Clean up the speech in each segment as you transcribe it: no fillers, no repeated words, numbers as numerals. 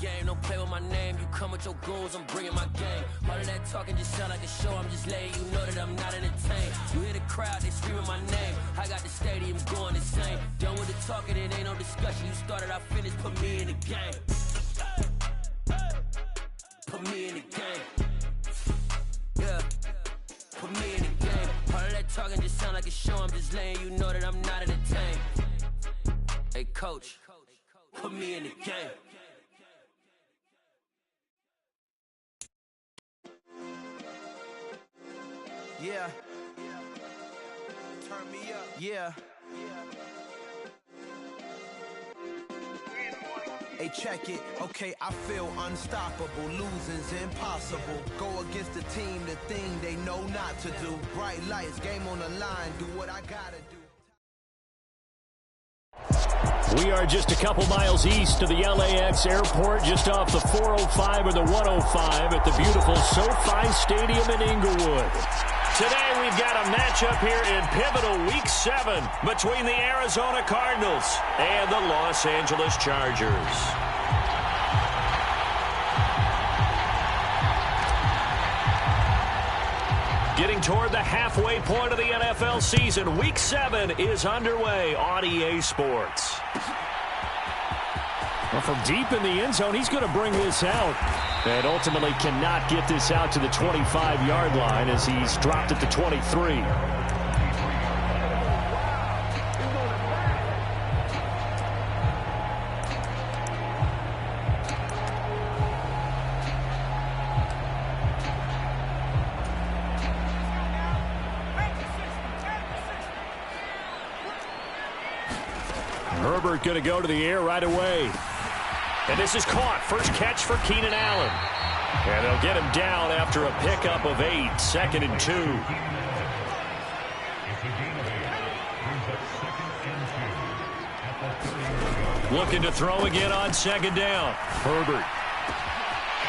game, don't play with my name. You come with your goons, I'm bringing my game. All of that talking just sound like a show, I'm just letting you know that I'm not entertained. You hear the crowd, they screaming my name. I got the stadium going insane. Done with the talking, it ain't no discussion. You started, I finished, put me in the game. Put me in the game. Yeah, put me in the game. All of that talking just sound like a show, I'm just letting you know that I'm not entertained. Hey coach, put me in the game. Yeah. Turn me up. Yeah. Hey, check it. Okay, I feel unstoppable. Losing's impossible. Go against the team, the thing they know not to do. Bright lights, game on the line. Do what I gotta do. We are just a couple miles east of the LAX airport, just off the 405 or the 105 at the beautiful SoFi Stadium in Inglewood. Today we've got a matchup here in pivotal Week 7 between the Arizona Cardinals and the Los Angeles Chargers. Getting toward the halfway point of the NFL season, Week 7 is underway on EA Sports. Well, from deep in the end zone, he's going to bring this out. And ultimately cannot get this out to the 25-yard line as he's dropped at the 23. Herbert going to go to the air right away. And this is caught. First catch for Keenan Allen. And they'll get him down after a pickup of 8. 2nd and 2. Looking to throw again on 2nd down. Herbert.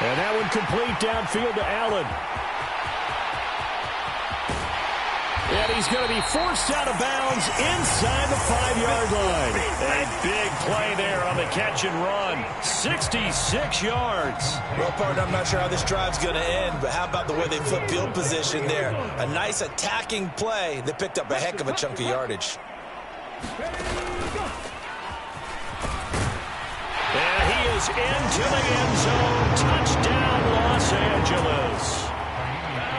And that one complete downfield to Allen. And he's going to be forced out of bounds inside the 5-yard line. A big play there on the catch and run. 66 yards. Well, partner, I'm not sure how this drive's going to end, but how about the way they flip field position there? A nice attacking play that picked up a heck of a chunk of yardage. And he is into the end zone. Touchdown, Los Angeles.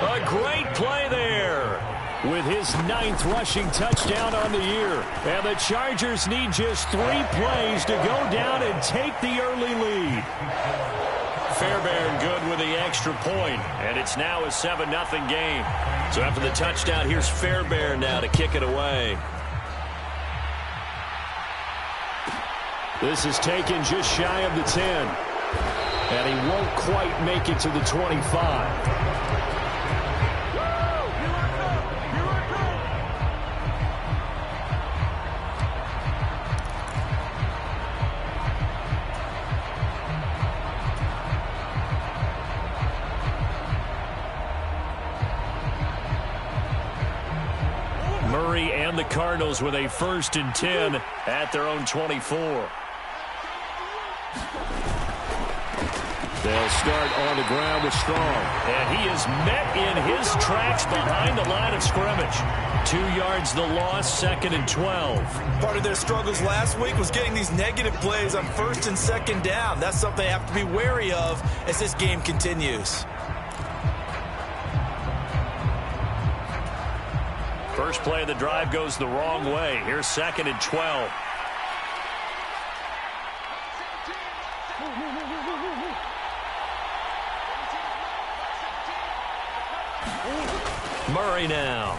A great play there. With his 9th rushing touchdown on the year. And the Chargers need just 3 plays to go down and take the early lead. Fairbairn good with the extra point, and it's now a 7-0 game. So after the touchdown, here's Fairbairn now to kick it away. This is taken just shy of the 10. And he won't quite make it to the 25. And the Cardinals with a 1st and 10 at their own 24. They'll start on the ground with Strong. And he is met in his tracks behind the line of scrimmage. 2 yards the loss, 2nd and 12. Part of their struggles last week was getting these negative plays on 1st and 2nd down. That's something they have to be wary of as this game continues. First play of the drive goes the wrong way. Here's 2nd and 12. Murray now.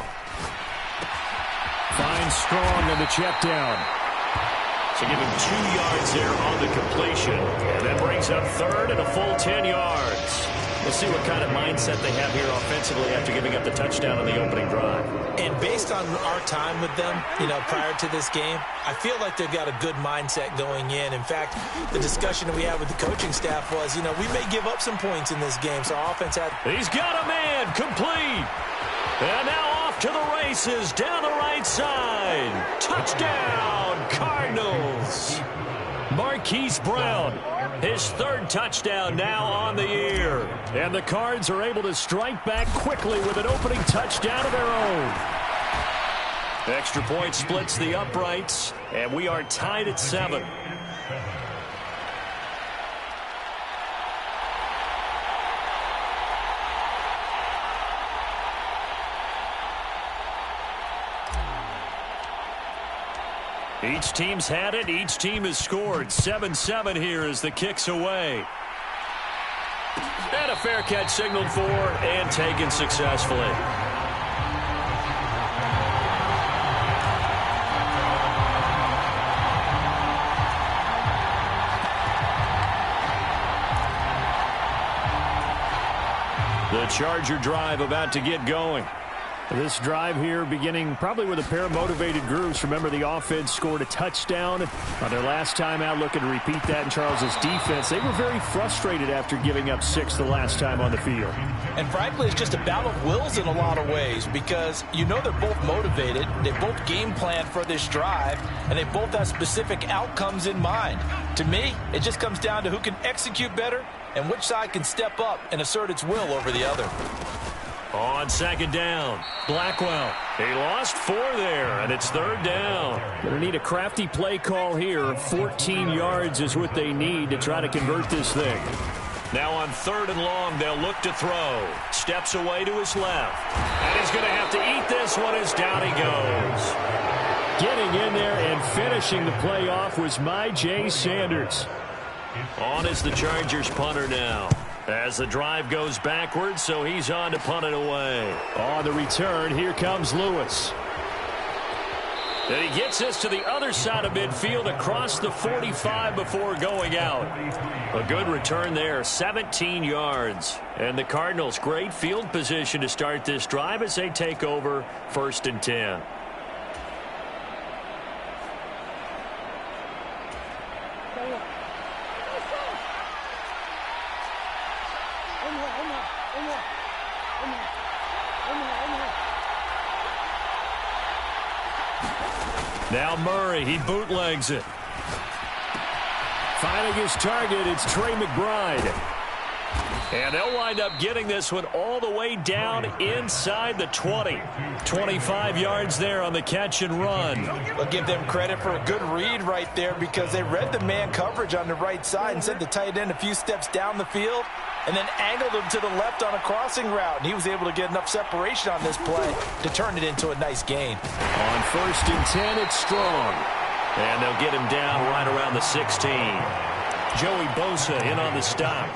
Finds Strong on the check down. So give him 2 yards there on the completion. And that brings up 3rd and a full 10 yards. We'll see what kind of mindset they have here offensively after giving up the touchdown on the opening drive. And based on our time with them, prior to this game, I feel like they've got a good mindset going in. In fact, the discussion that we had with the coaching staff was, we may give up some points in this game. So our offense had... He's got a man complete. And now off to the races down the right side. Touchdown, Cardinals. Marquise Brown, his third touchdown now on the year. And the Cards are able to strike back quickly with an opening touchdown of their own. Extra point splits the uprights, and we are tied at 7. Each team's had it. Each team has scored. 7-7 here as the kick's away. And a fair catch signaled for and taken successfully. The Charger drive about to get going. This drive here beginning probably with a pair of motivated groups. Remember, the offense scored a touchdown on their last time out, looking to repeat that in Charles's defense. They were very frustrated after giving up 6 the last time on the field. And frankly, it's just a battle of wills in a lot of ways because you know they're both motivated. They both game plan for this drive, and they both have specific outcomes in mind. To me, it just comes down to who can execute better and which side can step up and assert its will over the other. On second down, Blackwell. He lost 4 there, and it's third down. Going to need a crafty play call here. 14 yards is what they need to try to convert this thing. Now on third and long, they'll look to throw. Steps away to his left. And he's going to have to eat this one as down he goes. Getting in there and finishing the play off was Jay Sanders. On is the Chargers punter now. As the drive goes backwards, so he's on to punt it away. On the return, here comes Lewis. And he gets this to the other side of midfield across the 45 before going out. A good return there, 17 yards. And the Cardinals, great field position to start this drive as they take over 1st and 10. Now Murray, he bootlegs it. Finding his target, it's Trey McBride. And they'll wind up getting this one all the way down inside the 20. 25 yards there on the catch and run. I'll give them credit for a good read right there because they read the man coverage on the right side and sent the tight end a few steps down the field and then angled him to the left on a crossing route. And he was able to get enough separation on this play to turn it into a nice gain. On 1st and 10, it's Strong. And they'll get him down right around the 16. Joey Bosa in on the stop.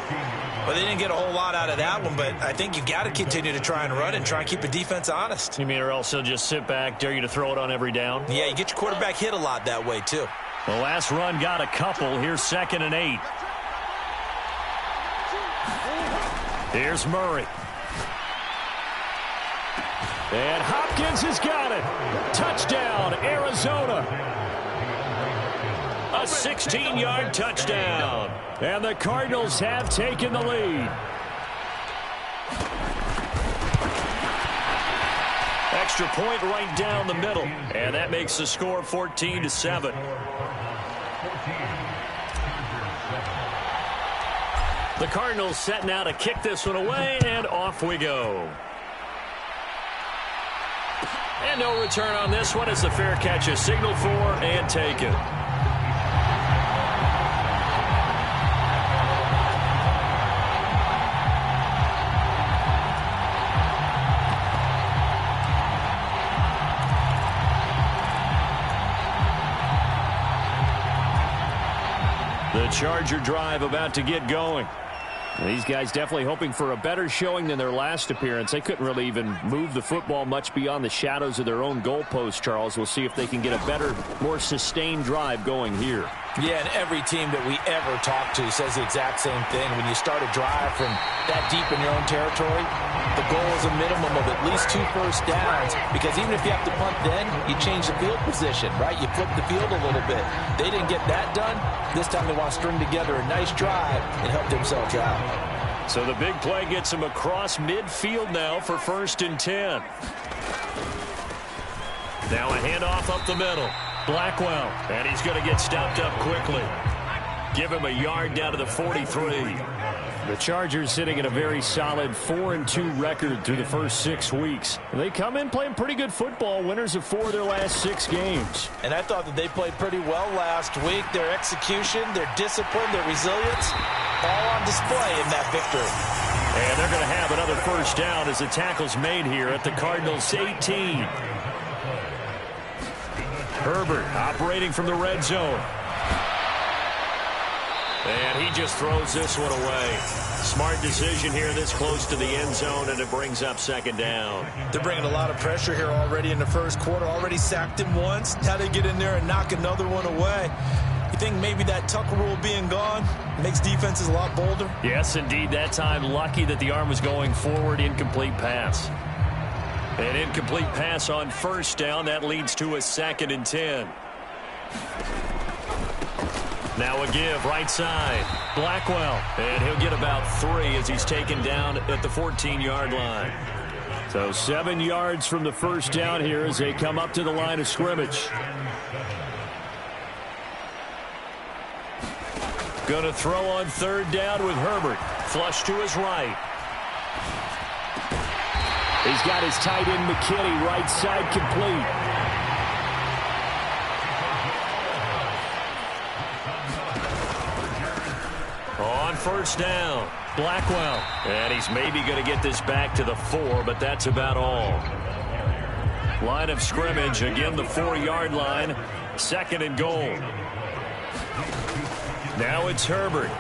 Well, they didn't get a whole lot out of that one, but I think you got to continue to try and run and try and keep the defense honest. You mean or else they'll just sit back, dare you to throw it on every down? Yeah, you get your quarterback hit a lot that way, too. The last run got a couple. Here's 2nd and 8. Here's Murray. And Hopkins has got it. Touchdown, Arizona. A 16-yard touchdown. And the Cardinals have taken the lead. Extra point right down the middle. And that makes the score 14-7. The Cardinals set now to kick this one away, and off we go. And no return on this one as the fair catch is signaled for and taken. The Charger drive about to get going. These guys definitely hoping for a better showing than their last appearance. They couldn't really even move the football much beyond the shadows of their own goalpost, Charles. We'll see if they can get a better, more sustained drive going here. Yeah, and every team that we ever talk to says the exact same thing. When you start a drive from that deep in your own territory, the goal is a minimum of at least 2 first downs, because even if you have to punt then, you change the field position, right? You flip the field a little bit. They didn't get that done. This time they want to string together a nice drive and help themselves out. So the big play gets him across midfield now for 1st and 10. Now a handoff up the middle. Blackwell, and he's going to get stopped up quickly. Give him a yard down to the 43. The Chargers sitting at a very solid 4-2 record through the first 6 weeks. They come in playing pretty good football, winners of 4 of their last 6 games. And I thought that they played pretty well last week. Their execution, their discipline, their resilience, all on display in that victory. And they're going to have another first down as the tackle's made here at the Cardinals' 18. Herbert operating from the red zone. And he just throws this one away. Smart decision here this close to the end zone, and it brings up second down. They're bringing a lot of pressure here already in the first quarter. Already sacked him once. How to get in there and knock another one away. You think maybe that Tucker rule being gone makes defenses a lot bolder? Yes, indeed. That time, lucky that the arm was going forward. Incomplete pass. An incomplete pass on first down. That leads to a 2nd and 10. Now a give right side. Blackwell. And he'll get about 3 as he's taken down at the 14-yard line. So 7 yards from the first down here as they come up to the line of scrimmage. Going to throw on 3rd down with Herbert. Flush to his right. He's got his tight end McKinney right side complete. On first down, Blackwell. And he's maybe going to get this back to the 4, but that's about all. Line of scrimmage, again the 4-yard line. 2nd and goal. Now it's Herbert.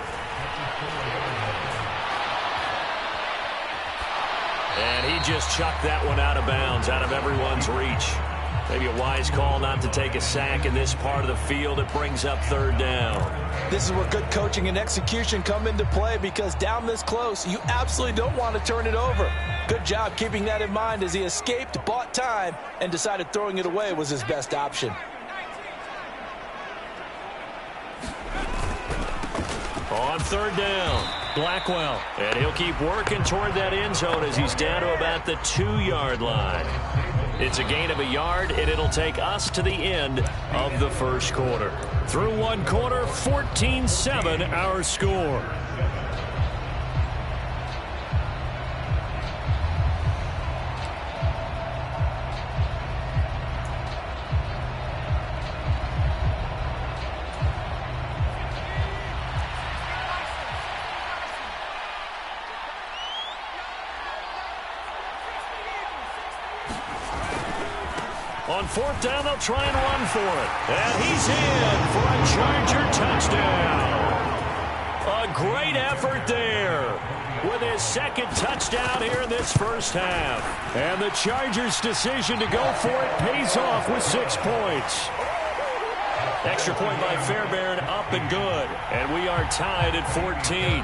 And he just chucked that one out of bounds, out of everyone's reach. Maybe a wise call not to take a sack in this part of the field. It brings up 3rd down. This is where good coaching and execution come into play, because down this close, you absolutely don't want to turn it over. Good job keeping that in mind as he escaped, bought time, and decided throwing it away was his best option. On 3rd down, Blackwell. And he'll keep working toward that end zone as he's down to about the 2-yard line. It's a gain of a yard, and it'll take us to the end of the first quarter. Through 1 quarter, 14-7 our score. On 4th down, they'll try and run for it. And he's in for a Charger touchdown. A great effort there with his 2nd touchdown here in this first half. And the Chargers' decision to go for it pays off with 6 points. Extra point by Fairbairn, up and good. And we are tied at 14.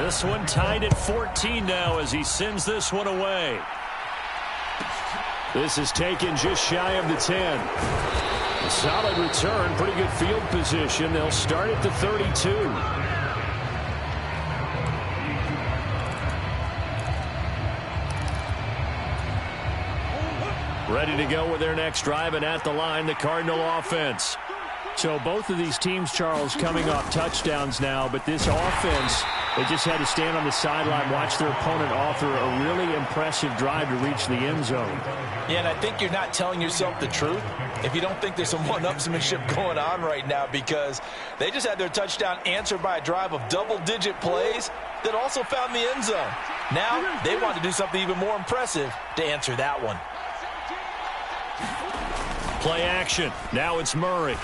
This one tied at 14 now as he sends this one away. This is taken just shy of the 10. A solid return, pretty good field position. They'll start at the 32. Ready to go with their next drive, and at the line, the Cardinal offense. So both of these teams, Charles, coming off touchdowns now, but this offense, they just had to stand on the sideline, watch their opponent author a really impressive drive to reach the end zone. Yeah, and I think you're not telling yourself the truth if you don't think there's some one-upsmanship going on right now, because they just had their touchdown answered by a drive of double-digit plays that also found the end zone. Now they want to do something even more impressive to answer that one. Play action. Now it's Murray.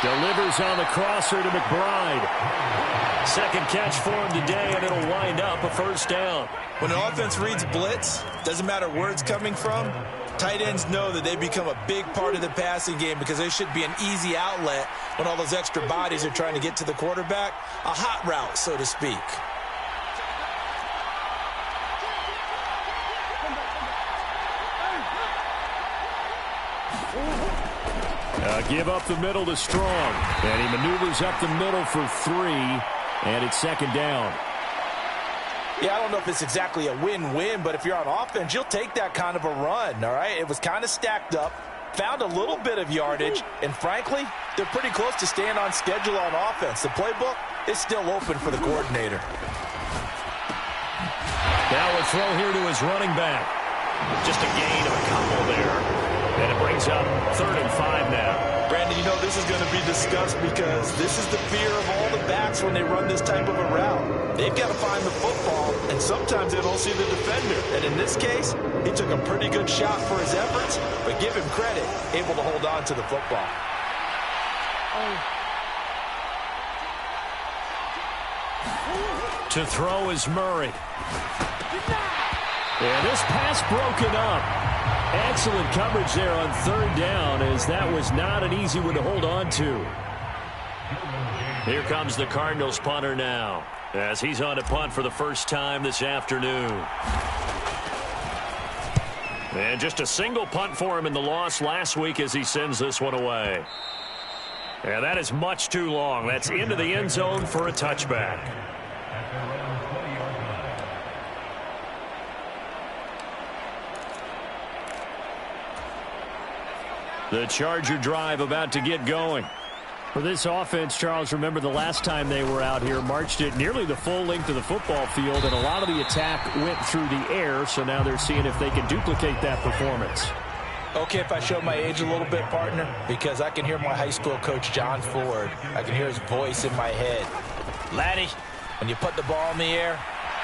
Delivers on the crosser to McBride. 2nd catch for him today, and it'll wind up a first down. When an offense reads blitz, doesn't matter where it's coming from, tight ends know that they become a big part of the passing game because they should be an easy outlet when all those extra bodies are trying to get to the quarterback. A hot route, so to speak. Give up the middle to Strong. And he maneuvers up the middle for 3. And it's 2nd down. Yeah, I don't know if it's exactly a win-win, but if you're on offense, you'll take that kind of a run, all right? It was kind of stacked up. found a little bit of yardage, and frankly, they're pretty close to staying on schedule on offense. The playbook is still open for the coordinator. Now a throw here to his running back. Just a gain of a couple there. And it brings up 3rd and 5 now. Brandon, you know this is going to be discussed because this is the fear of all the backs when they run this type of a route. They've got to find the football, and sometimes they don't see the defender. And in this case, he took a pretty good shot for his efforts, but give him credit, able to hold on to the football. To throw is Murray. And this pass broken up. Excellent coverage there on 3rd down, as that was not an easy one to hold on to. Here comes the Cardinals punter now, as he's on to punt for the first time this afternoon. And just a single punt for him in the loss last week as he sends this one away. And that is much too long. That's into the end zone for a touchback. The Charger drive about to get going. For this offense, Charles, remember the last time they were out here, marched it nearly the full length of the football field, and a lot of the attack went through the air, so now they're seeing if they can duplicate that performance. Okay, if I show my age a little bit, partner, because I can hear my high school coach, John Ford. I can hear his voice in my head. Laddie, when you put the ball in the air,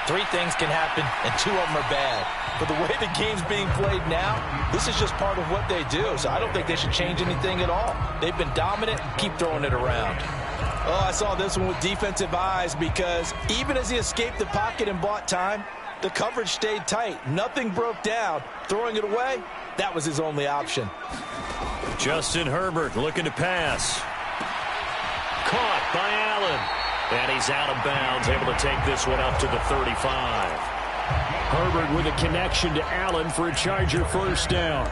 3 things can happen, and 2 of them are bad. But the way the game's being played now, this is just part of what they do. So I don't think they should change anything at all. They've been dominant. Keep throwing it around. Oh, I saw this one with defensive eyes because even as he escaped the pocket and bought time, the coverage stayed tight. Nothing broke down. Throwing it away, that was his only option. Justin Herbert looking to pass. Caught by Allen. And he's out of bounds, able to take this one up to the 35. Herbert with a connection to Allen for a Charger first down.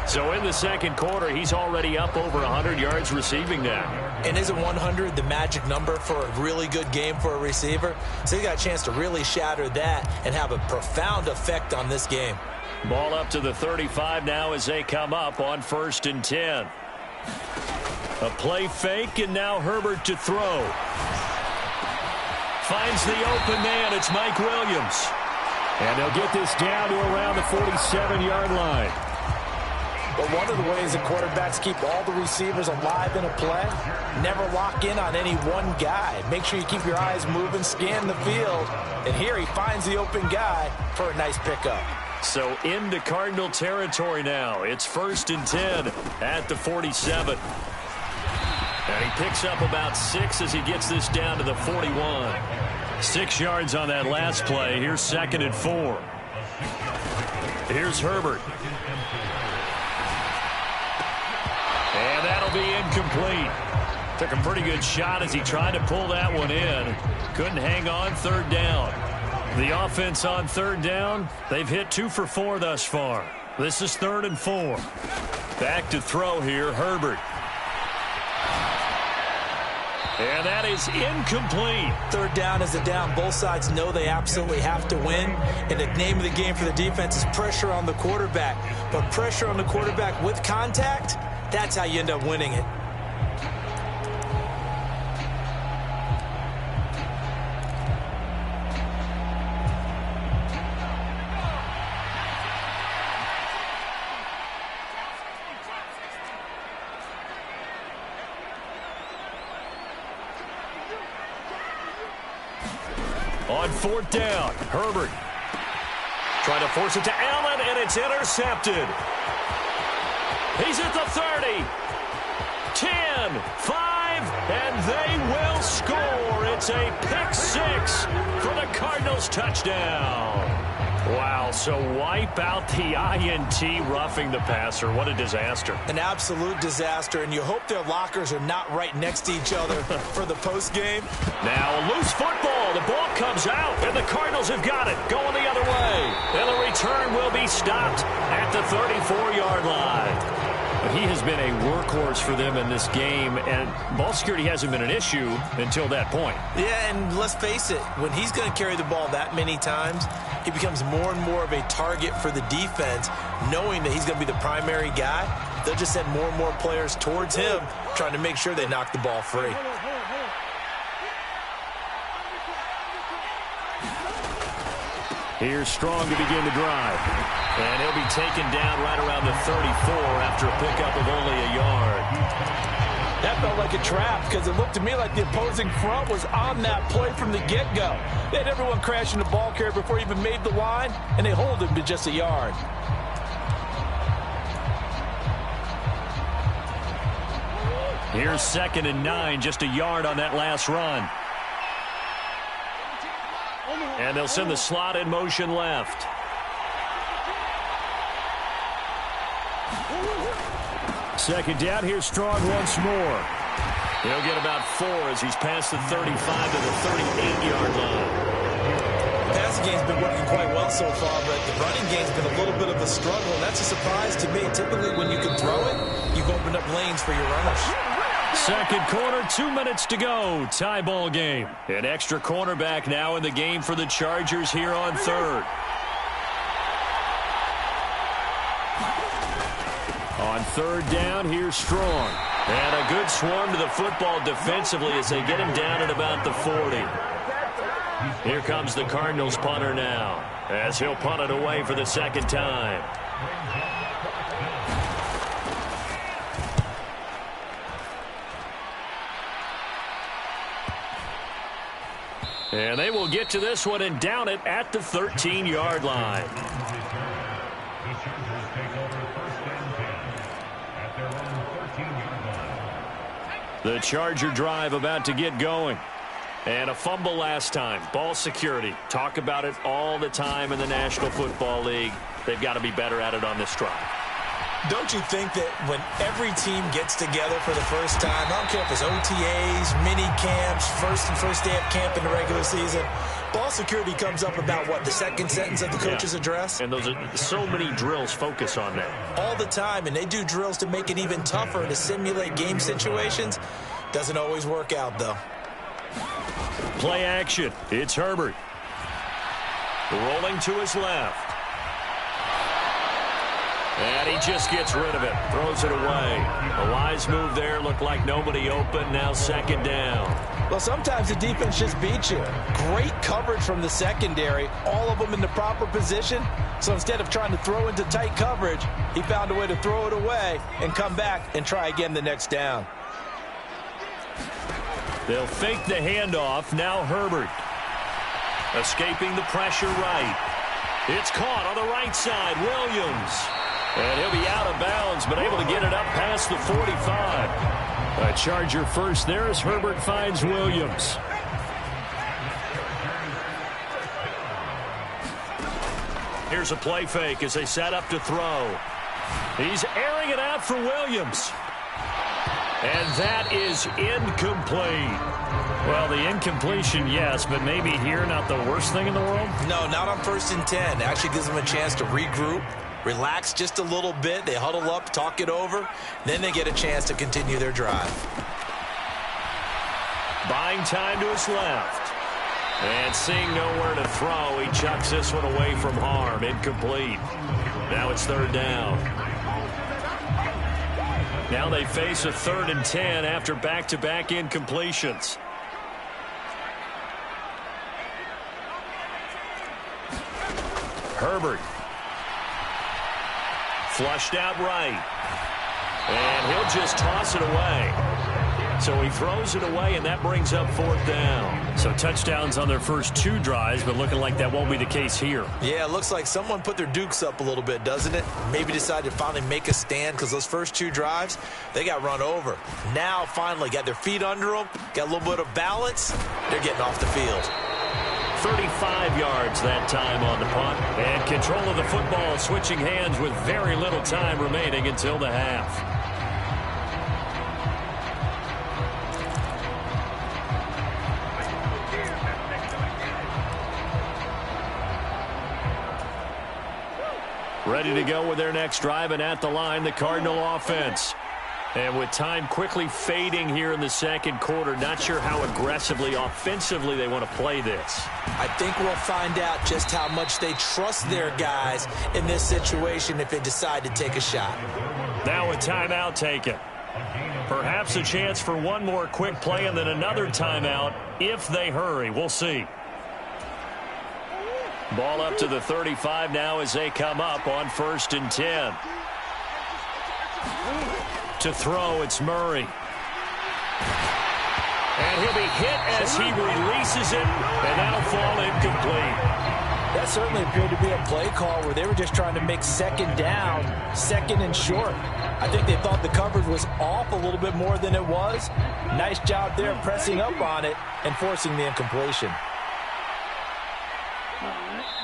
So in the second quarter, he's already up over 100 yards receiving now. And isn't 100 the magic number for a really good game for a receiver? So he got a chance to really shatter that and have a profound effect on this game. Ball up to the 35 now as they come up on 1st and 10. A play fake, and now Herbert to throw. Finds the open man. It's Mike Williams. And they'll get this down to around the 47-yard line. But one of the ways the quarterbacks keep all the receivers alive in a play, never lock in on any one guy. Make sure you keep your eyes moving, scan the field. And here he finds the open guy for a nice pickup. So into Cardinal territory now. It's 1st and 10 at the 47. And he picks up about 6 as he gets this down to the 41. 6 yards on that last play. Here's 2nd and 4. Here's Herbert. And that'll be incomplete. Took a pretty good shot as he tried to pull that one in. Couldn't hang on. 3rd down. The offense on 3rd down, they've hit 2 for 4 thus far. This is 3rd and 4. Back to throw here, Herbert. And that is incomplete. 3rd down is a down. Both sides know they absolutely have to win. And the name of the game for the defense is pressure on the quarterback. But pressure on the quarterback with contact, that's how you end up winning it. On 4th down, Herbert trying to force it to Allen, and it's intercepted. He's at the 30, 10, 5, and they will score. It's a pick 6 for the Cardinals touchdown. Wow, so wipe out the INT, roughing the passer. What a disaster. An absolute disaster, and you hope their lockers are not right next to each other for the postgame. Now a loose football. The ball comes out, and the Cardinals have got it. Going the other way. And the return will be stopped at the 34-yard line. He has been a workhorse for them in this game, and ball security hasn't been an issue until that point. Yeah, and let's face it, when he's going to carry the ball that many times, he becomes more and more of a target for the defense, knowing that he's going to be the primary guy. they'll just send more and more players towards him, trying to make sure they knock the ball free. Here's Strong to begin the drive. And he'll be taken down right around the 34 after a pickup of only a yard. That felt like a trap because it looked to me like the opposing front was on that play from the get-go. They had everyone crashing the ball carrier before he even made the line, and they hold him to just a yard. Here's 2nd and 9, just a yard on that last run. And they'll send the slot in motion left. Second down, here's Strong once more. He'll get about 4 as he's past the 35 to the 38-yard line. The passing game's been working quite well so far, but the running game's been a little bit of a struggle, and that's a surprise to me. Typically, when you can throw it, you've opened up lanes for your runners. Second quarter, 2 minutes to go. Tie ball game. An extra cornerback now in the game for the Chargers here on 3rd. On 3rd down, here's Strong. And a good swarm to the football defensively as they get him down at about the 40. Here comes the Cardinals punter now, as he'll punt it away for the 2nd time. And they will get to this one and down it at the 13-yard line. The Charger drive about to get going. And a fumble last time. Ball security. Talk about it all the time in the National Football League. They've got to be better at it on this drive. Don't you think that when every team gets together for the first time, I don't care if it's OTAs, mini camps, first day of camp in the regular season, ball security comes up about, what, the second sentence of the coach's address? And those are so many drills focus on that. All the time, and they do drills to make it even tougher to simulate game situations. Doesn't always work out, though. Play action. It's Herbert. Rolling to his left. And he just gets rid of it. Throws it away. A wise move there. Looked like nobody open. Now 2nd down. Well, sometimes the defense just beats you. Great coverage from the secondary. All of them in the proper position. So instead of trying to throw into tight coverage, he found a way to throw it away and come back and try again the next down. They'll fake the handoff. Now Herbert. Escaping the pressure right. It's caught on the right side. Williams. And he'll be out of bounds, but able to get it up past the 45. A Charger first there as Herbert finds Williams. Here's a play fake as they set up to throw. He's airing it out for Williams. And that is incomplete. Well, the incompletion, yes, but maybe here not the worst thing in the world? No, not on 1st and 10. It actually gives them a chance to regroup, relax just a little bit. They huddle up, talk it over. Then they get a chance to continue their drive. Buying time to his left. And seeing nowhere to throw, he chucks this one away from harm. Incomplete. Now it's 3rd down. Now they face a 3rd and 10 after back-to-back incompletions. Herbert. Flushed out right. And he'll just toss it away. So he throws it away, and that brings up 4th down. So touchdowns on their first 2 drives, but looking like that won't be the case here. Yeah, it looks like someone put their dukes up a little bit, doesn't it? Maybe decided to finally make a stand because those first 2 drives, they got run over. Now, finally, got their feet under them, got a little bit of balance. They're getting off the field. 35 yards that time on the punt. And control of the football switching hands with very little time remaining until the half. Ready to go with their next drive, and at the line, the Cardinal offense. And with time quickly fading here in the second quarter, not sure how aggressively, offensively they want to play this. I think we'll find out just how much they trust their guys in this situation if they decide to take a shot. Now a timeout taken. Perhaps a chance for one more quick play and then another timeout if they hurry. We'll see. Ball up to the 35 now as they come up on 1st and 10. To throw, it's Murray. And he'll be hit as he releases it, and that'll fall incomplete. That certainly appeared to be a play call where they were just trying to make second down, second and short. I think they thought the coverage was off a little bit more than it was. Nice job there pressing up on it and forcing the incompletion.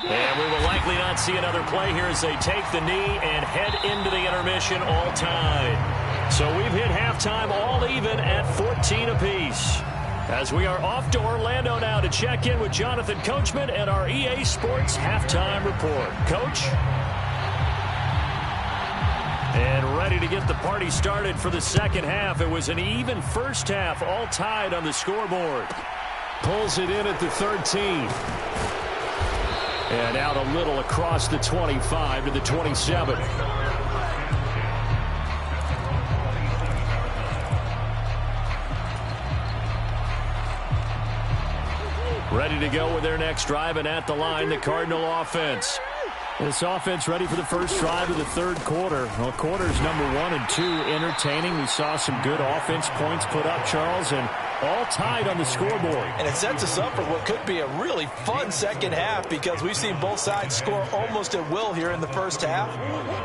And we will likely not see another play here as they take the knee and head into the intermission all tied. So we've hit halftime all even at 14 apiece. As we are off to Orlando now to check in with Jonathan Coachman and our EA Sports halftime report. Coach? And ready to get the party started for the second half. It was an even first half, all tied on the scoreboard. Pulls it in at the 13. And out a little across the 25 to the 27. Ready to go with their next drive, and at the line, the Cardinal offense. This offense ready for the first drive of the third quarter. Well, quarters number 1 and 2 entertaining. We saw some good offense points put up, Charles, and all tied on the scoreboard. And it sets us up for what could be a really fun second half because we've seen both sides score almost at will here in the first half.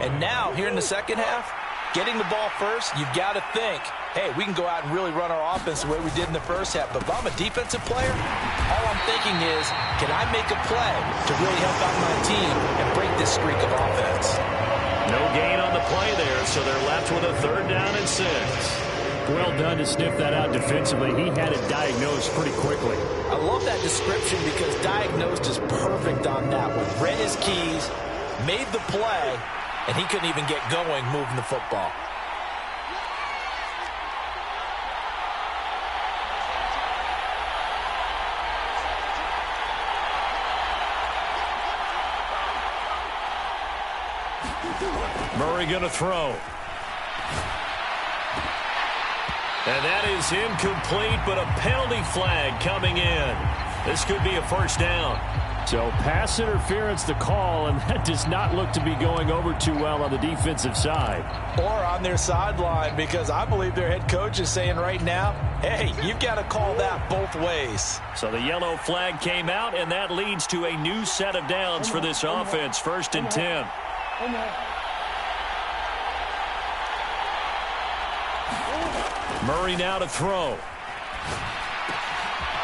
And now, here in the second half, getting the ball first, you've got to think, hey, we can go out and really run our offense the way we did in the first half. But if I'm a defensive player, all I'm thinking is, can I make a play to really help out my team and break this streak of offense? No gain on the play there, so they're left with a 3rd down and 6. Well done to sniff that out defensively. He had it diagnosed pretty quickly. I love that description because diagnosed is perfect on that one. Read his keys, made the play, and he couldn't even get going moving the football. Murray going to throw. And that is incomplete, but a penalty flag coming in. This could be a first down. So pass interference the call, and that does not look to be going over too well on the defensive side. Or on their sideline, because I believe their head coach is saying right now, hey, you've got to call that both ways. So the yellow flag came out, and that leads to a new set of downs for this offense, 1st and 10. Murray now to throw.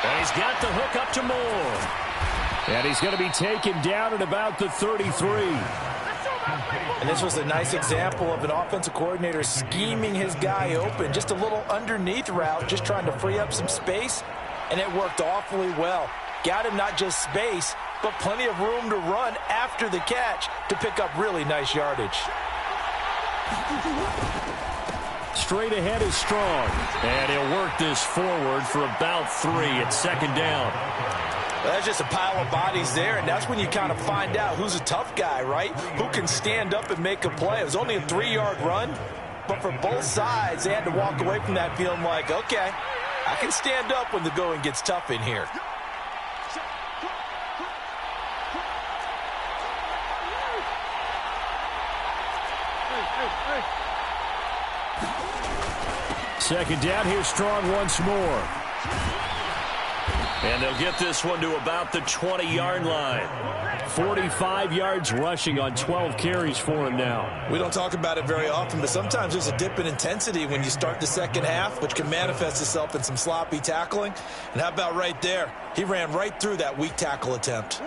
And he's got the hook up to Moore. And he's going to be taken down at about the 33. And this was a nice example of an offensive coordinator scheming his guy open. Just a little underneath route, just trying to free up some space. And it worked awfully well. Got him not just space, but plenty of room to run after the catch to pick up really nice yardage. Straight ahead is Strong. And he'll work this forward for about 3 at 2nd down. Well, that's just a pile of bodies there, and that's when you kind of find out who's a tough guy, right? Who can stand up and make a play. It was only a 3-yard run, but for both sides, they had to walk away from that feeling like, okay, I can stand up when the going gets tough in here. Second down, here's Strong once more. And they'll get this one to about the 20-yard line. 45 yards rushing on 12 carries for him now. We don't talk about it very often, but sometimes there's a dip in intensity when you start the second half, which can manifest itself in some sloppy tackling. And how about right there? He ran right through that weak tackle attempt.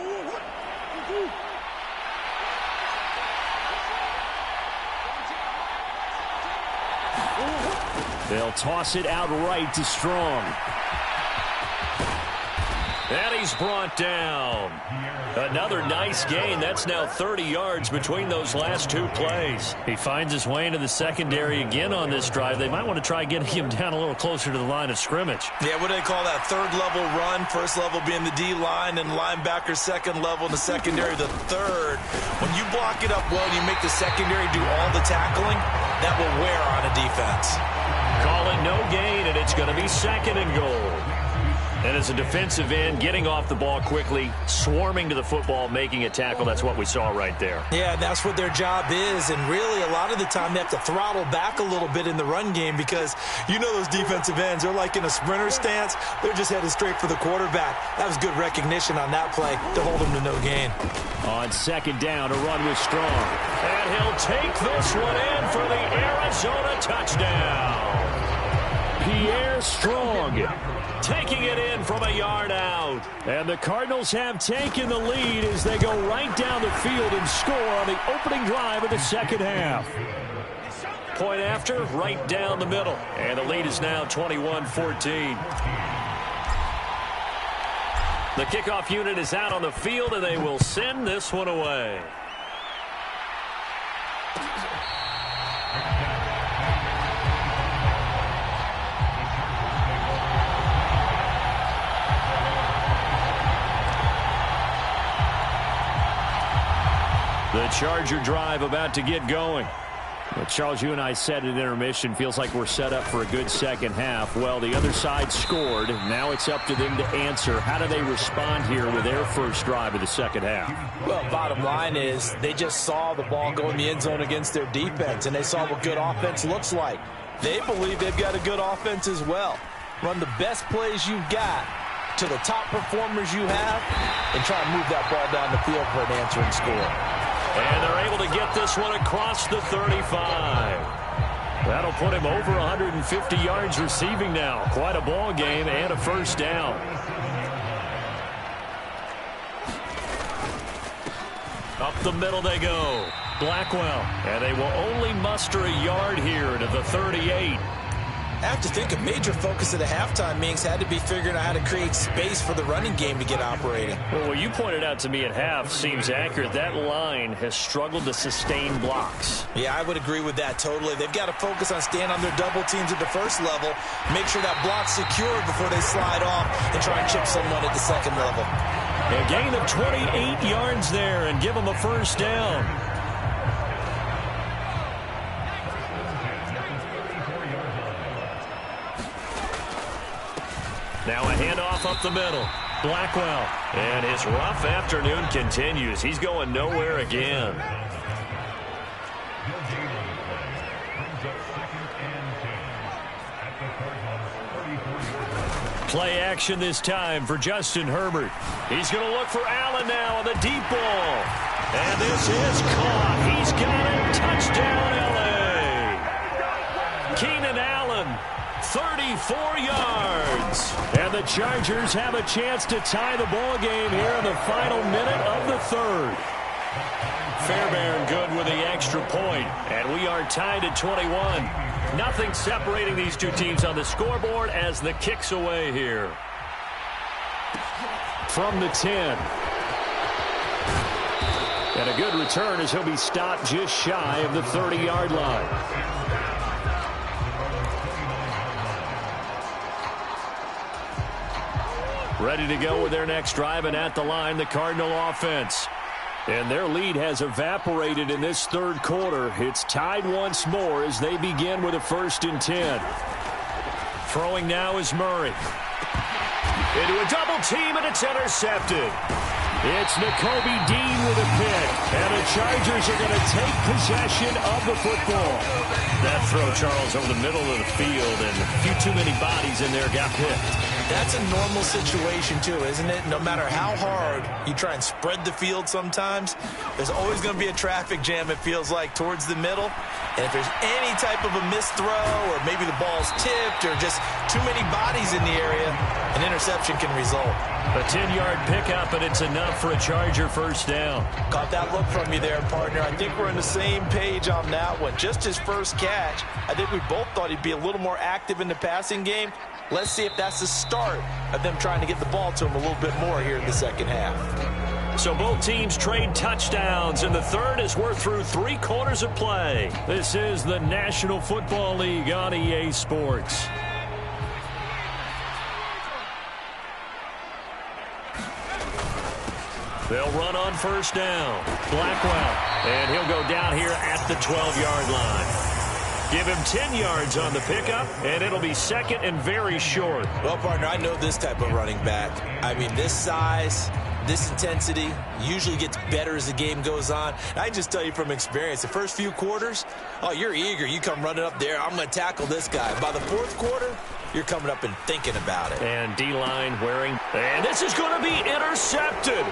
They'll toss it out right to Strong. And he's brought down. Another nice gain. That's now 30 yards between those last two plays. He finds his way into the secondary again on this drive. They might want to try getting him down a little closer to the line of scrimmage. Yeah, what do they call that? Third level run. First level being the D-line and linebacker. Second level in the secondary, the third. When you block it up well and you make the secondary do all the tackling, that will wear on a defense. Call it no gain, and it's going to be 2nd and goal. And as a defensive end, getting off the ball quickly, swarming to the football, making a tackle, that's what we saw right there. Yeah, that's what their job is, and really a lot of the time they have to throttle back a little bit in the run game because you know those defensive ends, they're like in a sprinter stance. They're just headed straight for the quarterback. That was good recognition on that play to hold them to no gain. On 2nd down, a run with Strong. And he'll take this one in for the Arizona touchdown. Pierre Strong taking it in from a yard out. And the Cardinals have taken the lead as they go right down the field and score on the opening drive of the second half. Point after, right down the middle. And the lead is now 21-14. The kickoff unit is out on the field, and they will send this one away. The Charger drive about to get going. Well, Charles, you and I said at intermission, feels like we're set up for a good second half. Well, the other side scored. Now it's up to them to answer. How do they respond here with their first drive of the second half? Well, bottom line is they just saw the ball go in the end zone against their defense, and they saw what good offense looks like. They believe they've got a good offense as well. Run the best plays you've got to the top performers you have and try and move that ball down the field for an answering score. And they're able to get this one across the 35. That'll put him over 150 yards receiving now. Quite a ball game and a first down. Up the middle they go. Blackwell. And they will only muster a yard here to the 38. I have to think a major focus of the halftime meetings had to be figuring out how to create space for the running game to get operating. Well, what you pointed out to me at half seems accurate. That line has struggled to sustain blocks. Yeah, I would agree with that totally. They've got to focus on staying on their double teams at the first level, make sure that block's secured before they slide off and try and chip someone at the second level. A gain of 28 yards there and give them a first down. Now a handoff up the middle. Blackwell. And his rough afternoon continues. He's going nowhere again. Play action this time for Justin Herbert. He's going to look for Allen now on the deep ball. And this is caught. He's got it. Touchdown, L.A. Keenan Allen, 34 yards. And the Chargers have a chance to tie the ball game here in the final minute of the third. Fairbairn good with the extra point. And we are tied at 21. Nothing separating these two teams on the scoreboard as the kick's away here. From the 10. And a good return as he'll be stopped just shy of the 30-yard line. Ready to go with their next drive, and at the line, the Cardinal offense. And their lead has evaporated in this third quarter. It's tied once more as they begin with a 1st and 10. Throwing now is Murray. Into a double team, and it's intercepted. It's Nakobe Dean with a pick. And the Chargers are going to take possession of the football. That throw, Charles, over the middle of the field, and a few too many bodies in there got picked. That's a normal situation, too, isn't it? No matter how hard you try and spread the field sometimes, there's always going to be a traffic jam, it feels like, towards the middle. And if there's any type of a missed throw or maybe the ball's tipped or just too many bodies in the area, an interception can result. A 10-yard pickup, and it's enough for a Charger first down. Caught that look from you there, partner. I think we're on the same page on that one. Just his first catch, I think we both thought he'd be a little more active in the passing game. Let's see if that's the start start of them trying to get the ball to him a little bit more here in the second half. So both teams trade touchdowns, and the third as we're through 3 quarters of play. This is the National Football League on EA Sports. They'll run on first down. Blackwell, and he'll go down here at the 12-yard line. Give him 10 yards on the pickup, and it'll be second and very short. Well, partner, I know this type of running back. I mean, this size, this intensity usually gets better as the game goes on. And I just tell you from experience, the first few quarters, oh, you're eager. You come running up there, I'm going to tackle this guy. By the fourth quarter, you're coming up and thinking about it. And D-line wearing, and this is going to be intercepted.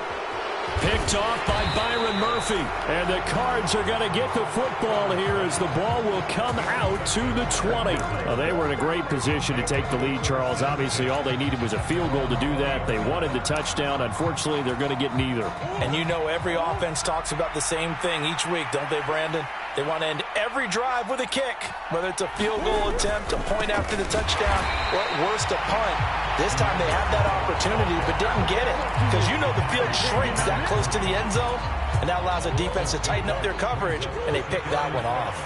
Picked off by Byron Murphy. And the Cards are going to get the football here as the ball will come out to the 20. Well, they were in a great position to take the lead, Charles. Obviously, all they needed was a field goal to do that. They wanted the touchdown. Unfortunately, they're going to get neither. And you know every offense talks about the same thing each week, don't they, Brandon? They want to end every drive with a kick, whether it's a field goal attempt, a point after the touchdown, or at worst, a punt. This time they had that opportunity but didn't get it because you know the field shrinks that close to the end zone, and that allows the defense to tighten up their coverage, and they picked that one off.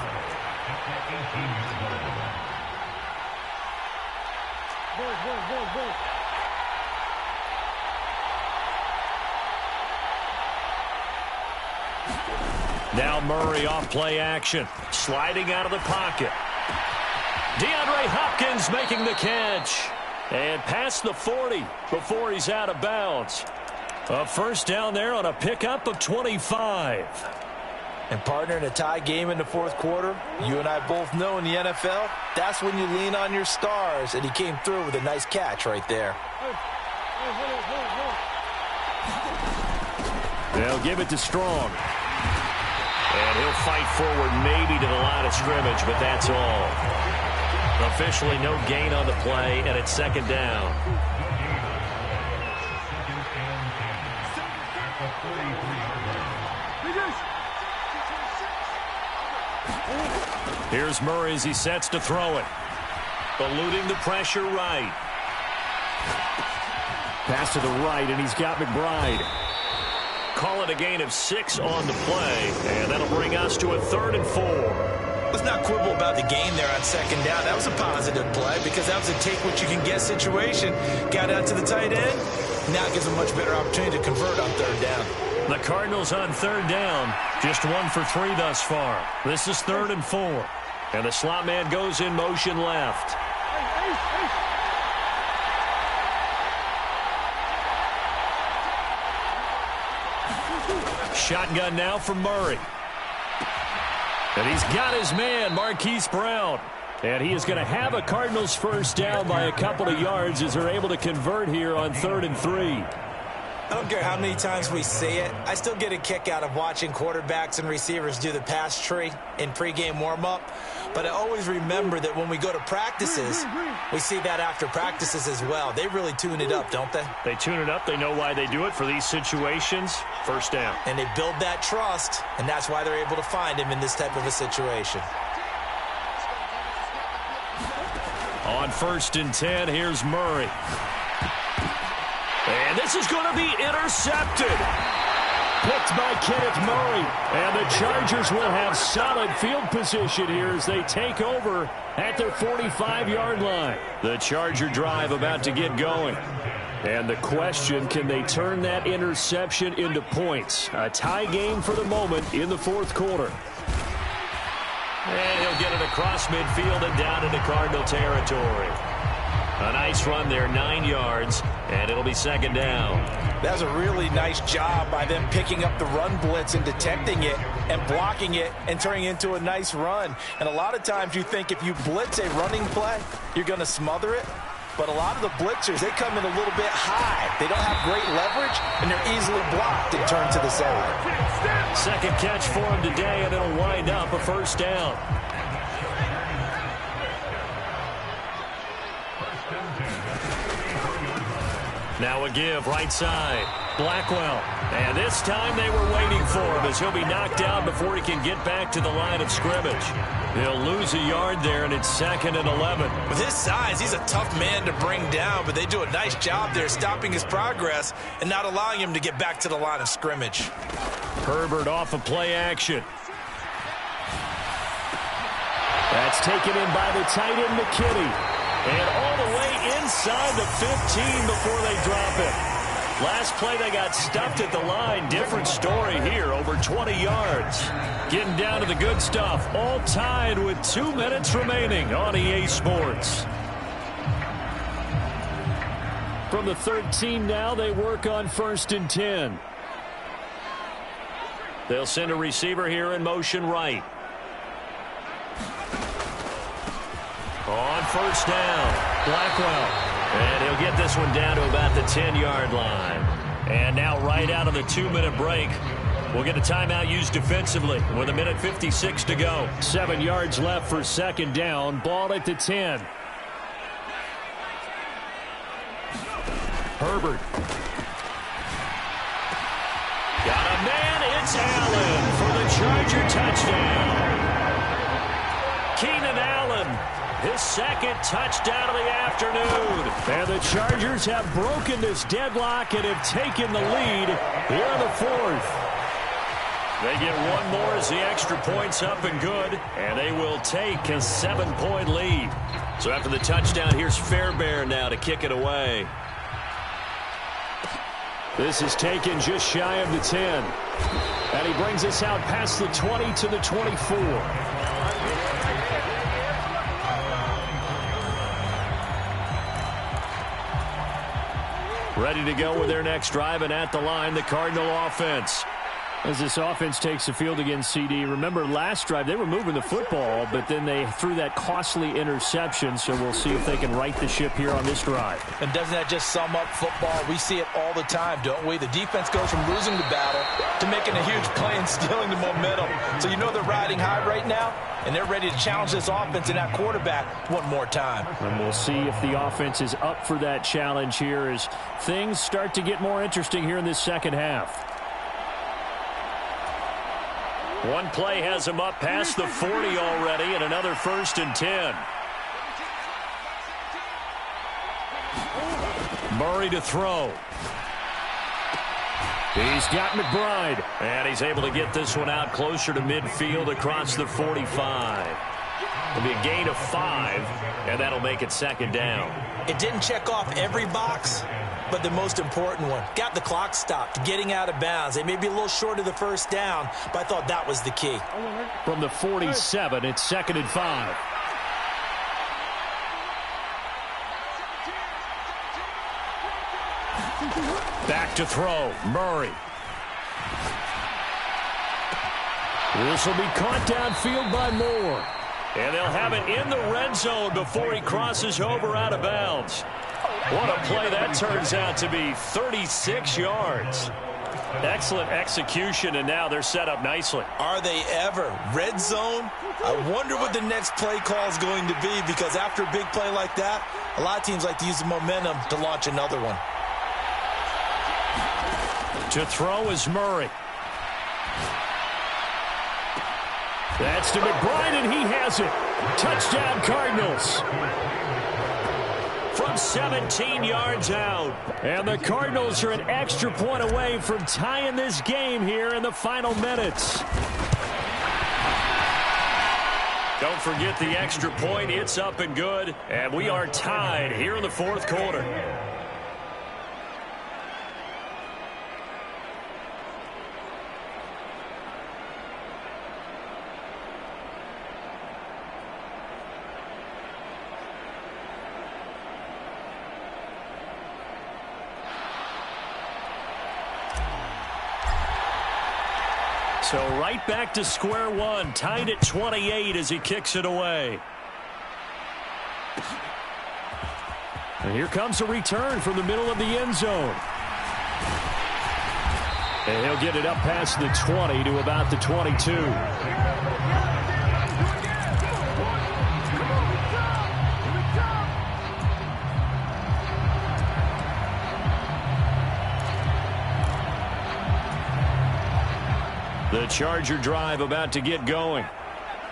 Now Murray off play action, sliding out of the pocket. DeAndre Hopkins making the catch. And past the 40 before he's out of bounds. A first down there on a pickup of 25. And partner, in a tie game in the fourth quarter, you and I both know in the NFL, that's when you lean on your stars. And he came through with a nice catch right there. They'll give it to Strong. And he'll fight forward maybe to the line of scrimmage, but that's all. Officially no gain on the play, and it's second down. Here's Murray as he sets to throw it. Eluding the pressure right. Pass to the right, and he's got McBride. Call it a gain of 6 on the play, and that'll bring us to a 3rd and 4. Let's not quibble about the gain there on second down. That was a positive play because that was a take-what-you-can-get situation. Got out to the tight end. Now it gives them a much better opportunity to convert on 3rd down. The Cardinals on 3rd down. Just 1 for 3 thus far. This is 3rd and 4. And the slot man goes in motion left. Shotgun now from Murray. And he's got his man, Marquise Brown. And he is going to have a Cardinals first down by a couple of yards as they're able to convert here on 3rd and 3. I don't care how many times we say it. I still get a kick out of watching quarterbacks and receivers do the pass tree in pregame warm-up. But I always remember that when we go to practices, we see that after practices as well. They really tune it up, don't they? They tune it up. They know why they do it for these situations. First down. And they build that trust, and that's why they're able to find him in this type of a situation. On 1st and 10, here's Murray. And this is going to be intercepted. Picked by Kenneth Murray. And the Chargers will have solid field position here as they take over at their 45-yard line. The Charger drive about to get going. And the question, can they turn that interception into points? A tie game for the moment in the fourth quarter. And he'll get it across midfield and down into Cardinal territory. A nice run there, 9 yards, and it'll be second down. That was a really nice job by them picking up the run blitz and detecting it and blocking it and turning it into a nice run. And a lot of times you think if you blitz a running play, you're going to smother it. But a lot of the blitzers, they come in a little bit high. They don't have great leverage, and they're easily blocked and turned to the side. Second catch for him today, and it'll wind up a first down. Now a give right side. Blackwell. And this time they were waiting for him as he'll be knocked down before he can get back to the line of scrimmage. He'll lose a yard there, and it's 2nd and 11. With his size, he's a tough man to bring down, but they do a nice job there stopping his progress and not allowing him to get back to the line of scrimmage. Herbert off of play action. That's taken in by the tight end, McKinney. And all the way inside the 15 before they drop it. Last play they got stuffed at the line. Different story here, over 20 yards. Getting down to the good stuff. All tied with 2 minutes remaining on EA Sports. From the 13 now, they work on 1st and 10. They'll send a receiver here in motion right. On 1st down, Blackwell. And he'll get this one down to about the 10-yard line. And now right out of the 2-minute break, we'll get a timeout used defensively with 1:56 to go. 7 yards left for 2nd down. Ball at the 10. Herbert. Got a man. It's Allen for the Charger touchdown. Keenan Allen. His 2nd touchdown of the afternoon. And the Chargers have broken this deadlock and have taken the lead here in the 4th. They get one more as the extra point's up and good, and they will take a 7-point lead. So after the touchdown, here's Fairbairn now to kick it away. This is taken just shy of the 10. And he brings us out past the 20 to the 24. Ready to go with their next drive, and at the line, the Cardinal offense. As this offense takes the field against CD, remember last drive they were moving the football, but then they threw that costly interception, so we'll see if they can right the ship here on this drive. And doesn't that just sum up football? We see it all the time, don't we? The defense goes from losing the battle to making a huge play and stealing the momentum. So you know they're riding high right now, and they're ready to challenge this offense and that quarterback one more time. And we'll see if the offense is up for that challenge here as things start to get more interesting here in this second half. One play has him up past the 40 already, and another 1st and 10. Murray to throw. He's got McBride, and he's able to get this one out closer to midfield across the 45. It'll be a gain of 5, and that'll make it 2nd down. It didn't check off every box, but the most important one. Got the clock stopped, getting out of bounds. They may be a little short of the 1st down, but I thought that was the key. From the 47, it's 2nd and 5. Back to throw, Murray. This will be caught downfield by Moore. And they'll have it in the red zone before he crosses over out of bounds. What a play that turns out to be, 36 yards. Excellent execution, and now they're set up nicely. Are they ever? Red zone? I wonder what the next play call is going to be, because after a big play like that, a lot of teams like to use the momentum to launch another one. To throw is Murray. That's to McBride, and he has it. Touchdown, Cardinals. From 17 yards out. And the Cardinals are an extra point away from tying this game here in the final minutes. Don't forget the extra point. It's up and good. And we are tied here in the 4th quarter. So right back to square one, tied at 28 as he kicks it away. And here comes a return from the middle of the end zone. And he'll get it up past the 20 to about the 22. The Charger drive about to get going.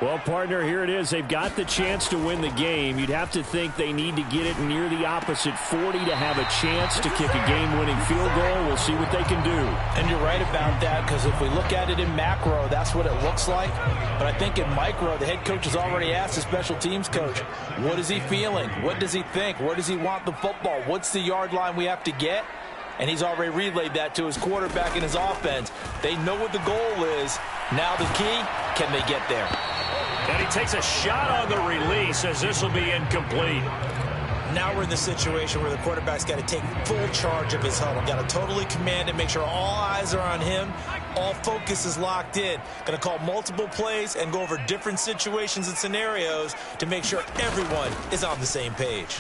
Well, partner, here it is. They've got the chance to win the game. You'd have to think they need to get it near the opposite 40 to have a chance to kick a game-winning field goal. We'll see what they can do. And you're right about that, because if we look at it in macro, that's what it looks like. But I think in micro, the head coach has already asked the special teams coach, what is he feeling? What does he think? Where does he want the football? What's the yard line we have to get? And he's already relayed that to his quarterback and his offense. They know what the goal is. Now the key, can they get there? And he takes a shot on the release as this will be incomplete. Now we're in the situation where the quarterback's got to take full charge of his huddle. Got to totally command it, make sure all eyes are on him. All focus is locked in. Going to call multiple plays and go over different situations and scenarios to make sure everyone is on the same page.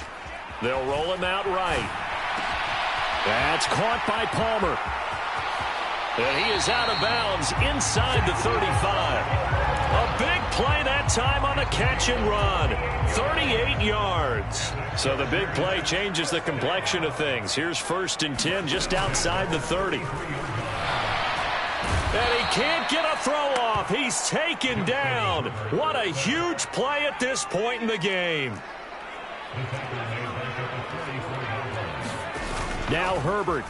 They'll roll him out right. That's caught by Palmer. And he is out of bounds inside the 35. A big play that time on the catch and run. 38 yards. So the big play changes the complexion of things. Here's 1st and 10 just outside the 30. And he can't get a throw off. He's taken down. What a huge play at this point in the game. Now Herbert.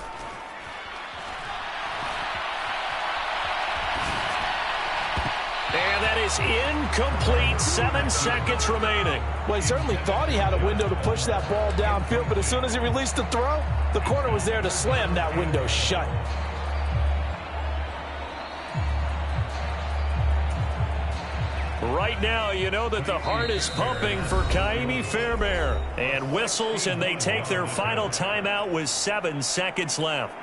And that is incomplete. 7 seconds remaining. Well, he certainly thought he had a window to push that ball downfield, but as soon as he released the throw, the corner was there to slam that window shut. Right now, you know that the heart is pumping for Kaimi Fairbairn. And whistles, and they take their final timeout with 7 seconds left.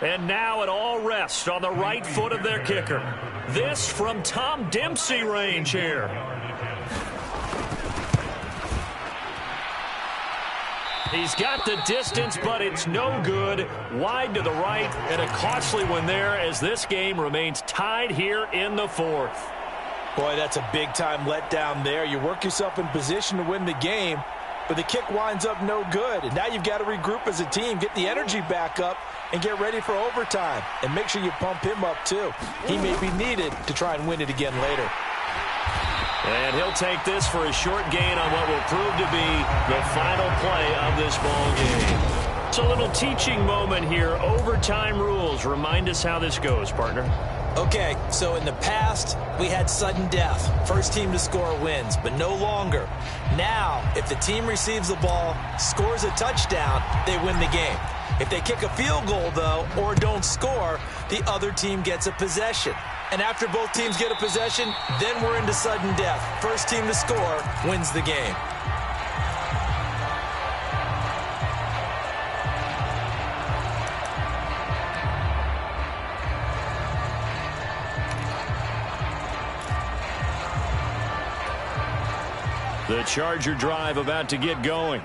And now it all rests on the right foot of their kicker. This from Tom Dempsey range here. He's got the distance, but it's no good. Wide to the right, and a costly one there as this game remains tied here in the 4th. Boy, that's a big-time letdown there. You work yourself in position to win the game, but the kick winds up no good. And now you've got to regroup as a team, get the energy back up, and get ready for overtime. And make sure you pump him up, too. He may be needed to try and win it again later. And he'll take this for a short gain on what will prove to be the final play of this ball game. It's a little teaching moment here. Overtime rules. Remind us how this goes, partner. Okay, so in the past, we had sudden death. First team to score wins, but no longer. Now, if the team receives the ball, scores a touchdown, they win the game. If they kick a field goal, though, or don't score, the other team gets a possession. And after both teams get a possession, then we're into sudden death. First team to score wins the game. The Charger drive about to get going.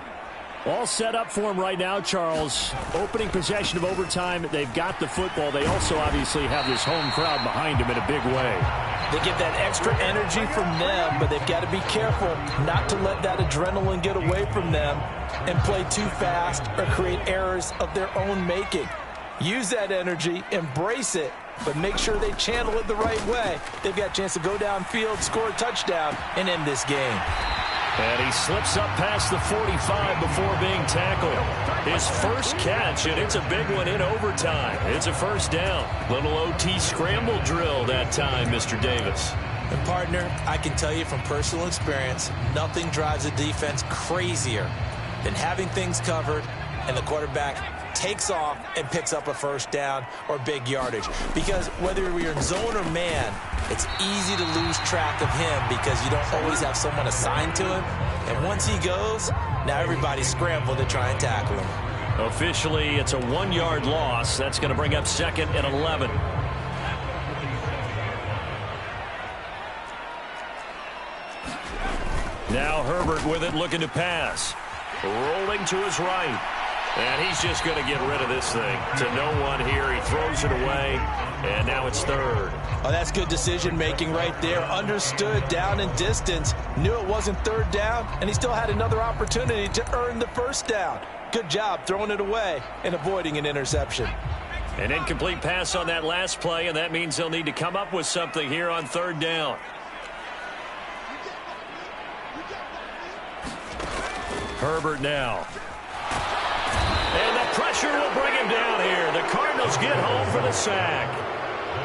All set up for him right now, Charles. Opening possession of overtime. They've got the football. They also obviously have this home crowd behind them in a big way. They get that extra energy from them, but they've got to be careful not to let that adrenaline get away from them and play too fast or create errors of their own making. Use that energy, embrace it, but make sure they channel it the right way. They've got a chance to go downfield, score a touchdown, and end this game. And he slips up past the 45 before being tackled. His first catch, and it's a big one in overtime. It's a first down. Little OT scramble drill that time, Mr. Davis. And, partner, I can tell you from personal experience, nothing drives a defense crazier than having things covered and the quarterback takes off and picks up a first down or big yardage. Because whether you're in zone or man, it's easy to lose track of him because you don't always have someone assigned to him. And once he goes, now everybody's scrambling to try and tackle him. Officially, it's a 1-yard loss. That's going to bring up 2nd and 11. Now Herbert with it, looking to pass. Rolling to his right. And he's just going to get rid of this thing to no one here. He throws it away, and now it's 3rd. Oh, that's good decision-making right there. Understood down and distance. Knew it wasn't 3rd down, and he still had another opportunity to earn the first down. Good job throwing it away and avoiding an interception. An incomplete pass on that last play, and that means they'll need to come up with something here on third down. Herbert now. And the pressure will bring him down here. The Cardinals get home for the sack.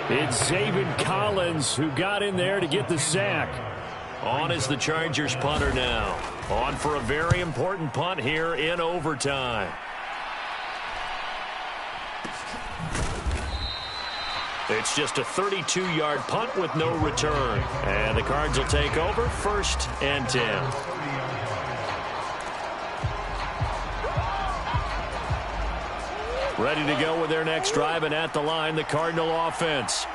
It's Zaven Collins who got in there to get the sack. On is the Chargers punter now. On for a very important punt here in overtime. It's just a 32-yard punt with no return. And the Cards will take over 1st and 10. Ready to go with their next drive, and at the line, the Cardinal offense.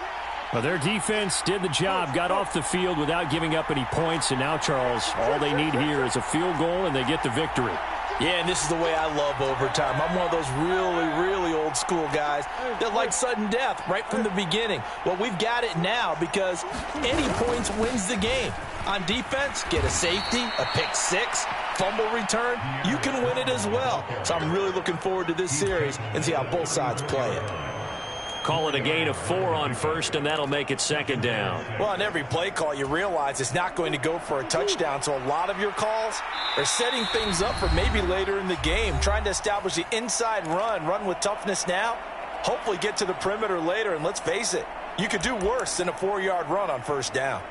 Well, their defense did the job, got off the field without giving up any points, and now, Charles, all they need here is a field goal, and they get the victory. Yeah, and this is the way I love overtime. I'm one of those really, really old school guys that like sudden death right from the beginning. Well, we've got it now because any points wins the game. On defense, get a safety, a pick six, fumble return, you can win it as well. So I'm really looking forward to this series and see how both sides play it. Call it a gain of 4 on first, and that'll make it 2nd down. Well, on every play call, you realize it's not going to go for a touchdown, so a lot of your calls are setting things up for maybe later in the game, trying to establish the inside run with toughness now, hopefully get to the perimeter later, and let's face it, you could do worse than a 4-yard run on first down.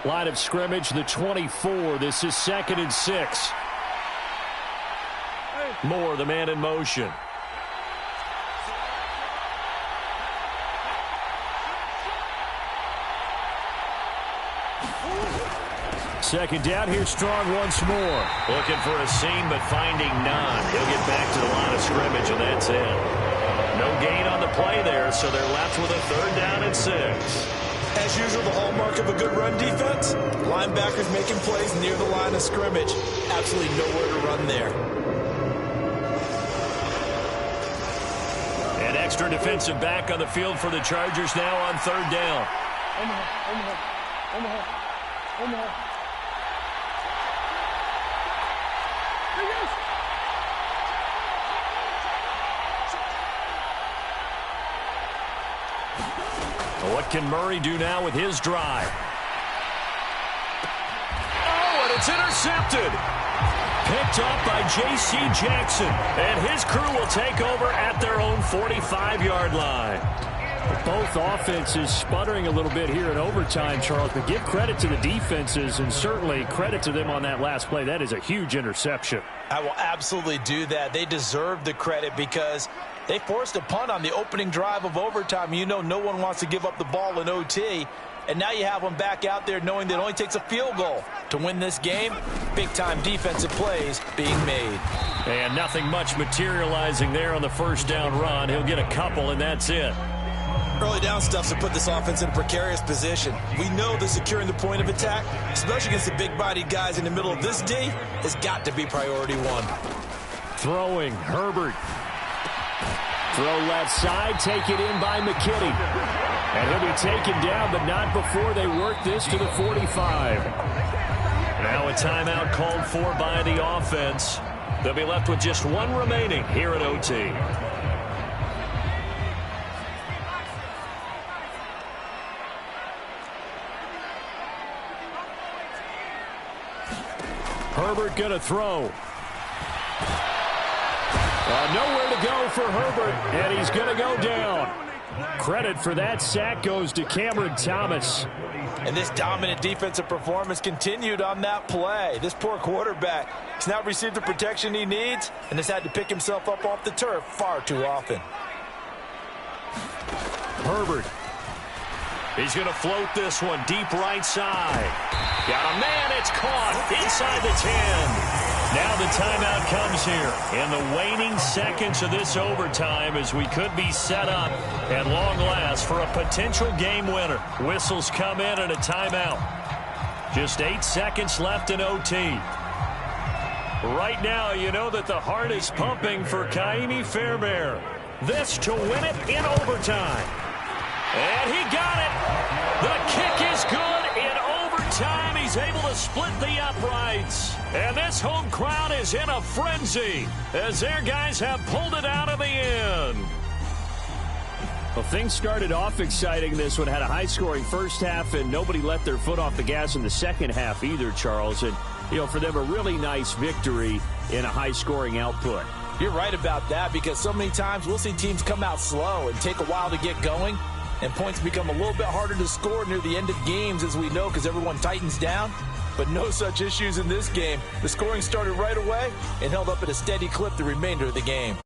Line of scrimmage, the 24. This is 2nd and 6. Moore, the man in motion. Second down, here strong once more. Looking for a seam, but finding none. He'll get back to the line of scrimmage, and that's it. No gain on the play there, so they're left with a 3rd down and 6. As usual, the hallmark of a good run defense, linebackers making plays near the line of scrimmage. Absolutely nowhere to run there. An extra defensive back on the field for the Chargers now on 3rd down. What can Murray do now with his drive? Oh, and it's intercepted. Picked up by J.C. Jackson. And his crew will take over at their own 45-yard line. Both offenses sputtering a little bit here in overtime, Charles, but give credit to the defenses and certainly credit to them on that last play. That is a huge interception. I will absolutely do that. They deserve the credit because they forced a punt on the opening drive of overtime. You know no one wants to give up the ball in OT. And now you have them back out there knowing that it only takes a field goal to win this game. Big-time defensive plays being made. And nothing much materializing there on the 1st down run. He'll get a couple, and that's it. Early down stuffs have put this offense in a precarious position. We know that securing the point of attack, especially against the big-bodied guys in the middle of this D, has got to be priority 1. Throwing, Herbert. Throw left side, take it in by McKinney. And he'll be taken down, but not before they work this to the 45. Now a timeout called for by the offense. They'll be left with just 1 remaining here at OT. Herbert going to throw. Nowhere to go for Herbert, and he's going to go down. Credit for that sack goes to Cameron Thomas. And this dominant defensive performance continued on that play. This poor quarterback has not received the protection he needs and has had to pick himself up off the turf far too often. Herbert. He's going to float this one deep right side. Got a man, it's caught inside the 10. Now the timeout comes here in the waning seconds of this overtime as we could be set up at long last for a potential game winner. Whistles come in and a timeout. Just 8 seconds left in OT. Right now, you know that the heart is pumping for Kaimi Fairbairn. This to win it in overtime. And he got it. The kick is good, time, he's able to split the uprights. And this home crowd is in a frenzy as their guys have pulled it out of the end. Well, things started off exciting. This one had a high-scoring first half, and nobody let their foot off the gas in the second half either, Charles. And, for them, a really nice victory in a high-scoring output. You're right about that, because so many times we'll see teams come out slow and take a while to get going, and points become a little bit harder to score near the end of games, as we know, because everyone tightens down. But no such issues in this game. The scoring started right away and held up at a steady clip the remainder of the game.